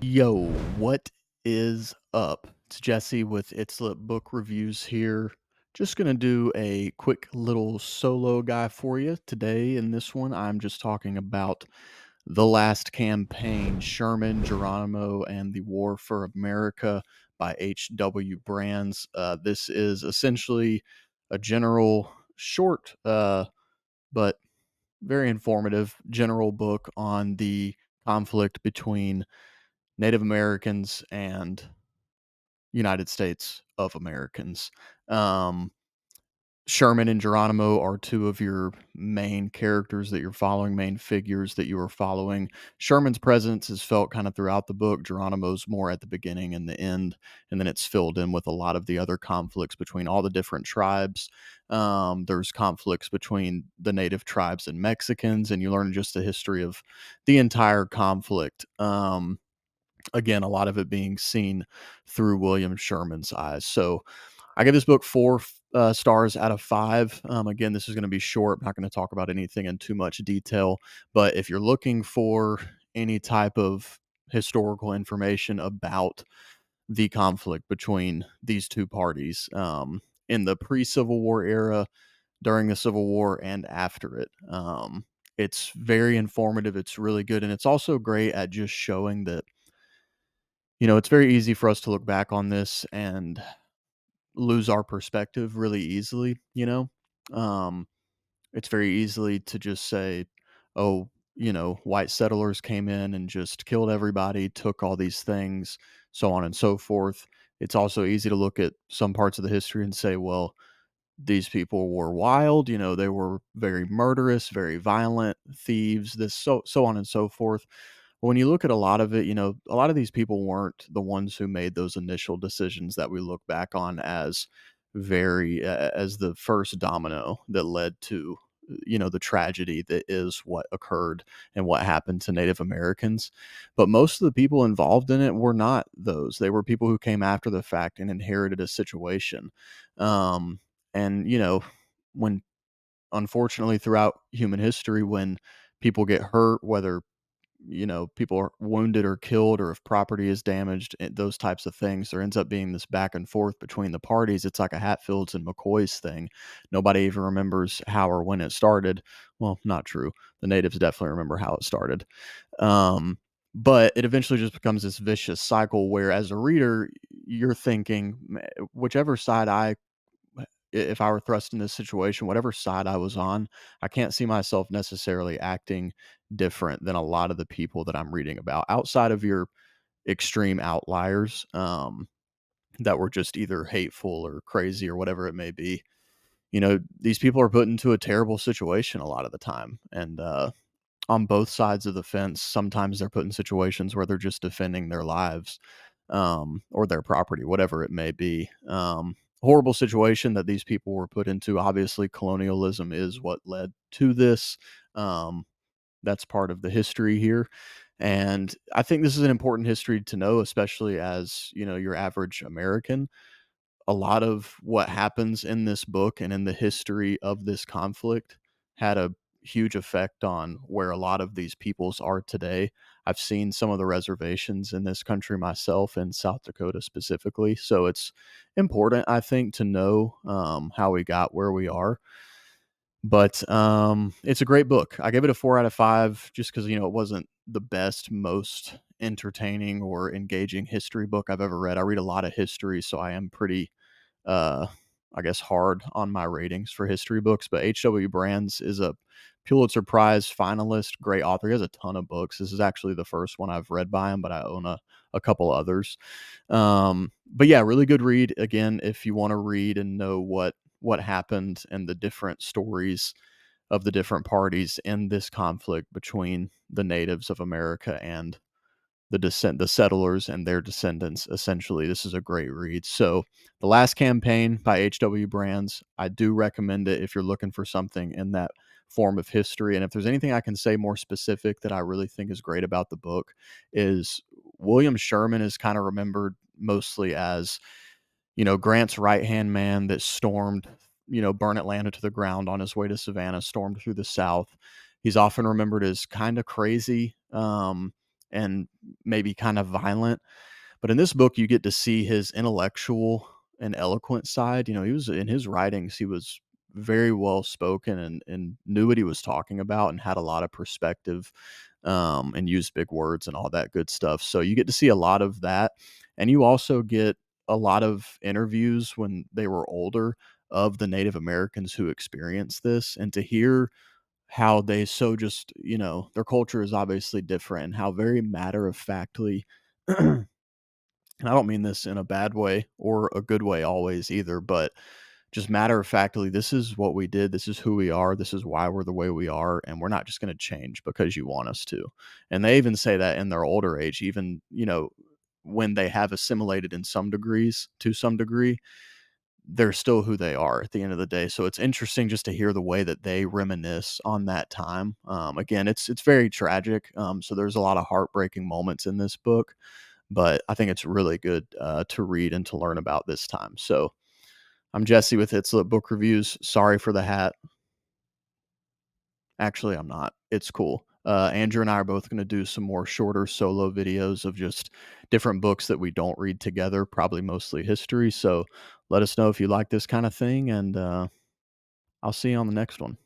Yo, what is up? It's Jesse with It's Lit Book Reviews here. Just gonna do a quick little solo guy for you today. In this one, I'm just talking about The Last Campaign, Sherman, Geronimo, and the War for America by H.W. Brands. This is essentially a general, short, but very informative general book on the conflict between Native Americans and United States of Americans. Um, Sherman and Geronimo are two of your main characters that you're following, main figures that you are following. Sherman's presence is felt kind of throughout the book. Geronimo's more at the beginning and the end, and then it's filled in with a lot of the other conflicts between all the different tribes. There's conflicts between the native tribes and Mexicans, and you learn just the history of the entire conflict. Again, a lot of it being seen through William Sherman's eyes. So I give this book four stars out of five. Again, this is going to be short. I'm not going to talk about anything in too much detail. But if you're looking for any type of historical information about the conflict between these two parties in the pre Civil War era, during the Civil War, and after it, it's very informative. It's really good. And it's also great at just showing that it's very easy for us to look back on this and lose our perspective really easily, you know? Um, it's very easily to just say, oh, white settlers came in and just killed everybody, took all these things, so on and so forth. It's also easy to look at some parts of the history and say, well, these people were wild, they were very murderous, very violent, thieves, this so on and so forth. When you look at a lot of it, a lot of these people weren't the ones who made those initial decisions that we look back on as as the first domino that led to the tragedy that is what occurred and what happened to Native Americans. But most of the people involved in it were not those. They were people who came after the fact and inherited a situation. Um, and when unfortunately throughout human history, when people get hurt, whether people are wounded or killed, or if property is damaged, those types of things, there ends up being this back and forth between the parties. It's like a Hatfields and McCoy's thing. Nobody even remembers how or when it started. Well, not true. The natives definitely remember how it started. Um, but it eventually just becomes this vicious cycle where, as a reader, you're thinking, whichever side if I were thrust in this situation, whatever side I was on, I can't see myself necessarily acting different than a lot of the people that I'm reading about, outside of your extreme outliers that were just either hateful or crazy or whatever it may be. These people are put into a terrible situation a lot of the time. And on both sides of the fence, sometimes they're put in situations where they're just defending their lives or their property, whatever it may be. Horrible situation that these people were put into. Obviously, colonialism is what led to this. Um, that's part of the history here. And I think this is an important history to know, especially as, your average American. A lot of what happens in this book and in the history of this conflict had a huge effect on where a lot of these peoples are today. I've seen some of the reservations in this country myself, in South Dakota specifically. So it's important, I think, to know how we got where we are. But it's a great book. I give it a 4 out of 5 just because, it wasn't the best, most entertaining or engaging history book I've ever read. I read a lot of history, so I am pretty uh, I guess, hard on my ratings for history books. But H.W. Brands is a Pulitzer Prize finalist, great author. He has a ton of books. This is actually the first one I've read by him, but I own a couple others. But yeah, really good read. Again, if you want to read and know what happened and the different stories of the different parties in this conflict between the natives of America and the settlers and their descendants. Essentially, this is a great read. So The Last Campaign by H.W. Brands, I do recommend it if you're looking for something in that form of history. And if there's anything I can say more specific that I really think is great about the book, is William Sherman is kind of remembered mostly as, Grant's right hand man that stormed, burn Atlanta to the ground on his way to Savannah, stormed through the South. He's often remembered as kind of crazy. and maybe kind of violent. But in this book, you get to see his intellectual and eloquent side. You know, he was in his writings, he was very well spoken and knew what he was talking about and had a lot of perspective, and used big words and all that good stuff. So you get to see a lot of that. And you also get a lot of interviews when they were older of the Native Americans who experienced this, and to hear how they so just, their culture is obviously different and how very matter of factly, and I don't mean this in a bad way or a good way always either, but just matter of factly, this is what we did. This is who we are. This is why we're the way we are. And we're not just going to change because you want us to. And they even say that in their older age, even, when they have assimilated in some degrees to some degree, they're still who they are at the end of the day. So it's interesting just to hear the way that they reminisce on that time. Again, it's very tragic. So there's a lot of heartbreaking moments in this book, but I think it's really good to read and to learn about this time. So I'm Jesse with It's Lit Book Reviews. Sorry for the hat. Actually, I'm not. It's cool. Andrew and I are both going to do some more shorter solo videos of just different books that we don't read together, probably mostly history. So let us know if you like this kind of thing, and I'll see you on the next one.